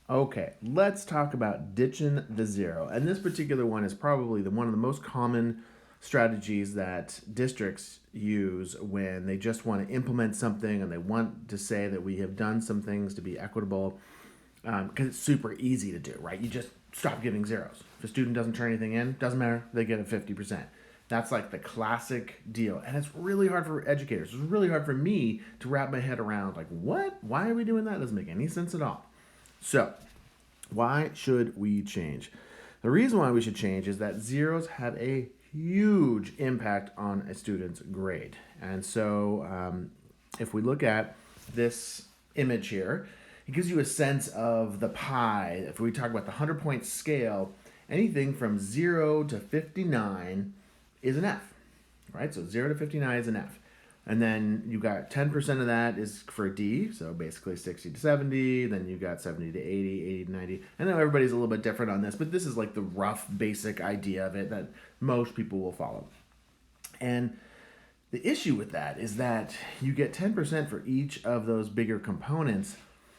Okay, let's talk about ditching the zero. And this particular one is probably one of the most common strategies that districts use when they just want to implement something and they want to say that we have done some things to be equitable, because it's super easy to do, right? You just stop giving zeros. If a student doesn't turn anything in, doesn't matter, they get a 50%. That's like the classic deal. And it's really hard for educators. It's really hard for me to wrap my head around, like, what? Why are we doing that? It doesn't make any sense at all. So, why should we change? The reason why we should change is that zeros have a huge impact on a student's grade. And so, if we look at this image here, it gives you a sense of the pie. If we talk about the 100-point scale, anything from 0 to 59 is an F, right? So 0 to 59 is an F. And then you got 10% of that is for D, so basically 60 to 70. Then you got 70 to 80, 80 to 90. I know everybody's a little bit different on this, but this is like the rough basic idea of it that most people will follow. And the issue with that is that you get 10% for each of those bigger components,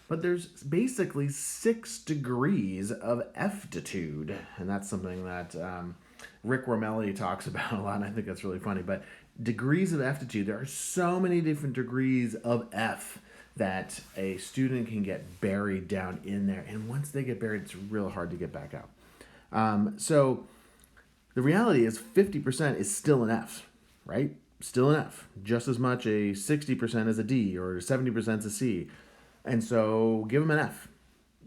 but there's basically 6 degrees of F-titude. And that's something that Rick Romelli talks about a lot, and I think that's really funny. But degrees of F-titude, there are so many different degrees of F that a student can get buried down in there. And once they get buried, it's real hard to get back out. So the reality is 50% is still an F, right? Still an F. Just as much a 60% as a D or 70% is a C. And so give them an F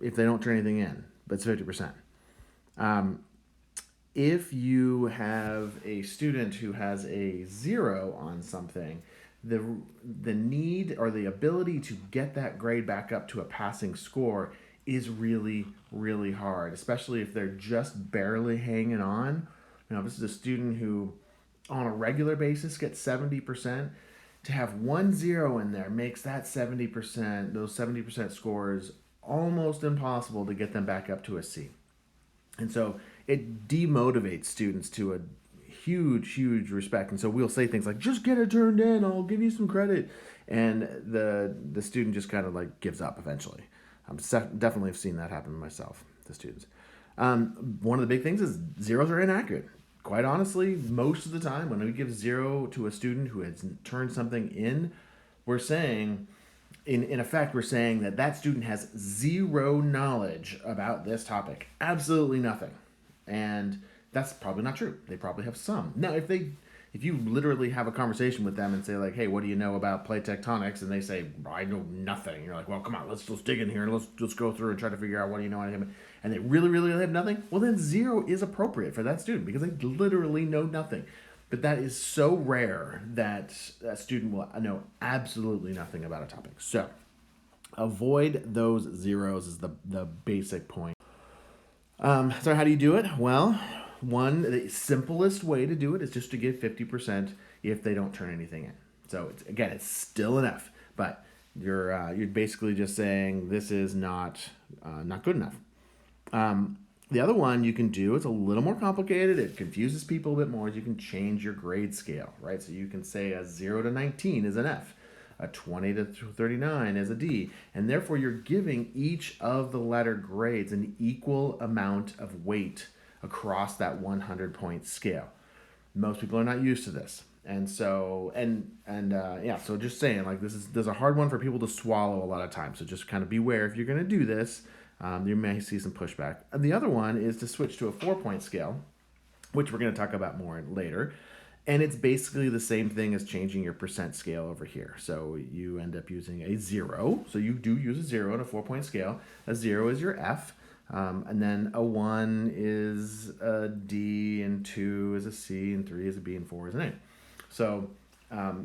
if they don't turn anything in, but it's 50%. If you have a student who has a 0 on something, the need or the ability to get that grade back up to a passing score is really, really hard, especially if they're just barely hanging on. This is a student who on a regular basis gets 70%. To have 1 0 in there makes that 70%, those 70% scores, almost impossible to get them back up to a C. And so it demotivates students to a huge, huge respect. And so we'll say things like, just get it turned in, I'll give you some credit. And the student just kind of like gives up eventually. Definitely have seen that happen myself to students. One of the big things is zeros are inaccurate. Quite honestly, most of the time when we give 0 to a student who has turned something in, we're saying, in effect, we're saying that that student has 0 knowledge about this topic. Absolutely nothing. And that's probably not true. They probably have some. Now, if you literally have a conversation with them and say like, "Hey, what do you know about plate tectonics?" and they say, "I know nothing," you're like, "Well, come on, let's dig in here and let's go through and try to figure out what do you know on him." And they really, really have nothing. Well, then 0 is appropriate for that student because they literally know nothing. But that is so rare that a student will know absolutely nothing about a topic. So avoid those zeros is the basic point. So how do you do it? Well, the simplest way to do it is just to give 50% if they don't turn anything in. So it's still an F, but you're basically just saying this is not good enough. The other one you can do, it's a little more complicated. It confuses people a bit more. You can change your grade scale, right? So you can say a 0 to 19 is an F, a 20 to 39 is a D, and therefore you're giving each of the letter grades an equal amount of weight across that 100-point scale. Most people are not used to this. And so, so just saying, like, there's a hard one for people to swallow a lot of times. So just kind of beware if you're going to do this. You may see some pushback. And the other one is to switch to a 4-point scale, which we're going to talk about more later. And it's basically the same thing as changing your percent scale over here. So you end up using a 0. So you do use a 0 on a 4-point scale. A 0 is your F. And then a 1 is a D, and 2 is a C, and 3 is a B, and 4 is an A. So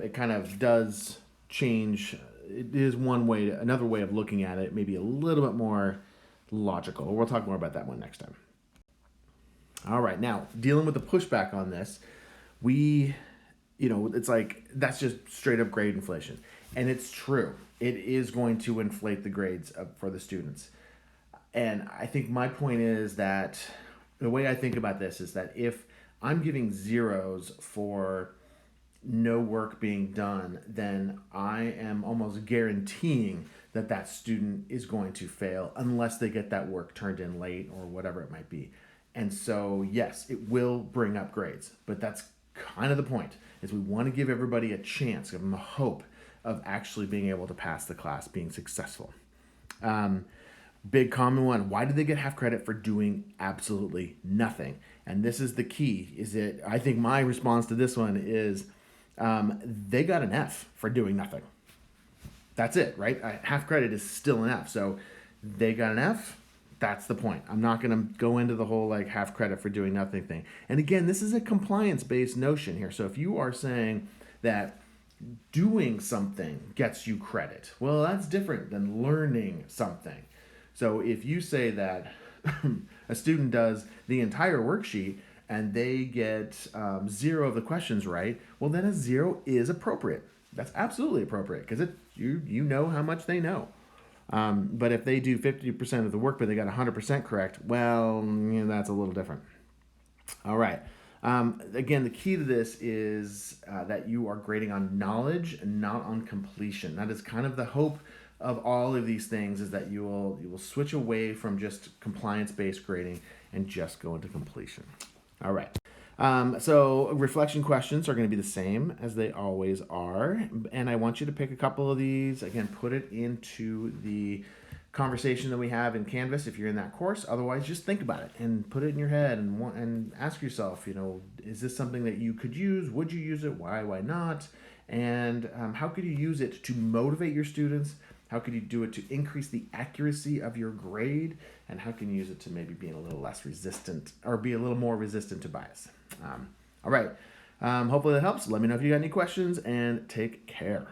it kind of does change. It is another way of looking at it, maybe a little bit more logical. We'll talk more about that one next time. All right, now dealing with the pushback on this, it's like that's just straight up grade inflation. And it's true. It is going to inflate the grades for the students. And I think my point is that the way I think about this is that if I'm giving zeros for no work being done, then I am almost guaranteeing that that student is going to fail unless they get that work turned in late or whatever it might be. And so, yes, it will bring up grades, but that's kind of the point. Is we want to give everybody a chance, give them a hope of actually being able to pass the class, being successful. Um, Big common one. Why do they get half credit for doing absolutely nothing? And this is the key. Is it? I think my response to this one is they got an F for doing nothing. That's it, right? Half credit is still an F. So they got an F. That's the point. I'm not going to go into the whole like half credit for doing nothing thing. And again, this is a compliance based notion here. So if you are saying that doing something gets you credit, well, that's different than learning something. So if you say that a student does the entire worksheet and they get 0 of the questions right, well, then a 0 is appropriate. That's absolutely appropriate because you know how much they know. But if they do 50% of the work but they got 100% correct, well, that's a little different. All right. Again, the key to this is that you are grading on knowledge and not on completion. That is kind of the hope of all of these things, is that you will switch away from just compliance-based grading and just go into completion. All right. So reflection questions are going to be the same as they always are. And I want you to pick a couple of these. Again, put it into the conversation that we have in Canvas if you're in that course. Otherwise, just think about it and put it in your head and ask yourself, is this something that you could use? Would you use it? Why not? And how could you use it to motivate your students? How could you do it to increase the accuracy of your grade? And how can you use it to maybe be a little less resistant or be a little more resistant to bias? All right. Hopefully that helps. Let me know if you got any questions and take care.